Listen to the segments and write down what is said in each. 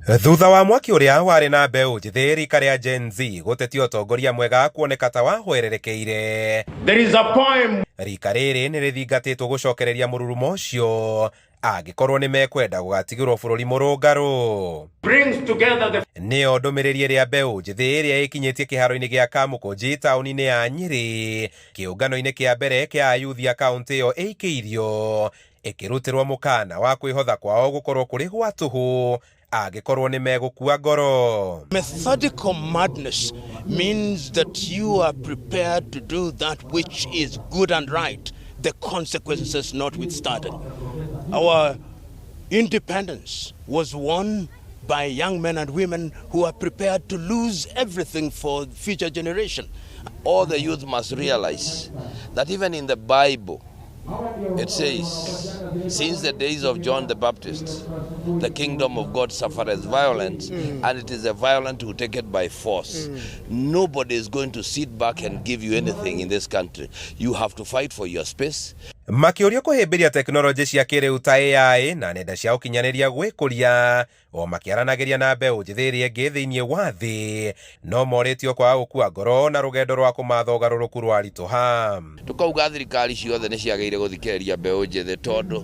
Thutha wa mwaki uria wari na mbeũ njĩthĩ rika rĩa Gen Z gũtetia ũtongoria mwega kuoneka ta wahwererekeire. There is a poem. Rika rĩrĩ nĩ rĩthingatĩtwo gũcokereria mũrurumo ũcio angĩkorwo nĩ mekwenda gũgatigĩrwo bũrũri mũrũngarũ. Nĩyo ndũmĩrĩri ĩrĩa mbeũ njĩthĩ ĩrĩa ĩkinyĩtie kĩharo-inĩ gĩa Kamũkũnji taũni-inĩ ya Nyeri kĩũngano-inĩ kĩa mbere kĩa Ayuthi akaunti ĩyo ĩikĩirio ĩkĩrutĩrwo mũkana wa kwĩhotha kwao gũkorwo kũrĩ gwa tũhũ angĩkorwo nĩ megũkua ngoro. Methodical madness means that you are prepared to do that which is good and right, the consequences notwithstanding. Our independence was won by young men and women who are prepared to lose everything for future generation. All the youth must realize that even in the Bible, it says, since the days of John the Baptist, the kingdom of God suffereth violence, and it is the violent who take it by force. Nobody is going to sit back and give you anything in this country. You have to fight for your space. Makĩũrio kũhĩmbĩria tekinoronjĩ cia kĩrĩu ta AI na nenda cia ũkinyanĩria gwĩkũria o makĩaranagĩria na mbeũ njĩthĩ ĩrĩa ĩngĩ thĩinĩ wa thĩ no morĩtio kwaga gũkua ngoro na rũgendo rwa kũmatha ũgarũrũku rwaritũha. Tukauga thirikari ciothe nĩ ciagĩrĩire gũthikĩrĩria mbeũ njĩthĩ tondũ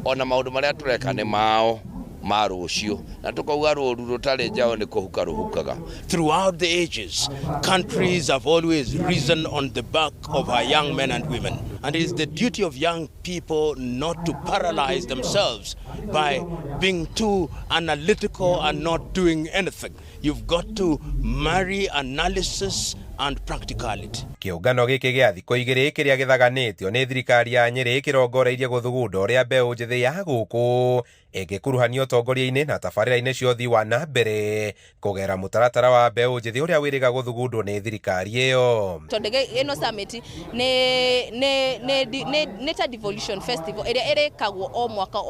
ona maũndũ marĩa tũreka nĩ mao ma rũciũ na tukauga rũru rũtarĩ njao nĩ kũhuka rũhukaga. Throughout the ages, countries have always risen on the back of our young men and women. And it is the duty of young people not to paralyze themselves by being too analytical and not doing anything. You've got to marry analysis and practicality. Kĩũngano gĩkĩ gĩa thikũ igĩrĩ kĩrĩa gĩthaganĩtio nĩ thirikari ya Nyeri kĩrongoreirie gũthugunda ũrĩa mbeũ njĩthĩ ya gũkũ ĩngĩkuruhanio ũtongoria-inĩ na tabarĩra-inĩ cia ũthii wa na mbere kũgerera mũtaratara wa mbeũ njĩthĩ ũrĩa wĩrĩga gũthugundwo nĩ thirikari ĩyo. Tondũ ĩno summit nĩ ta devolution festival ĩrĩa ĩrĩkagwo o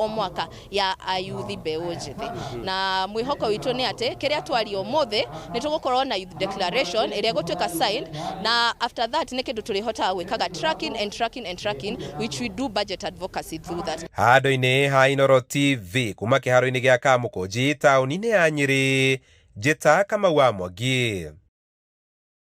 mwaka ya Ayuthi mbeũ njĩthĩ, na mwĩhoko witũ nĩ atĩ kĩrĩa twario ũmũthĩ nĩ tũgũkorwo na youth declaration ĩrĩa gũtuĩka signed, na after that nĩ kĩndũ tũrĩhotaga gwĩkaga tracking which we do budget advocacy through that. Handũ-inĩ ha Inooro TV kuma kĩharo-inĩ gĩa Kamũkũnji taũni-inĩ ya Nyeri, njĩta Kamau wa Mwangi.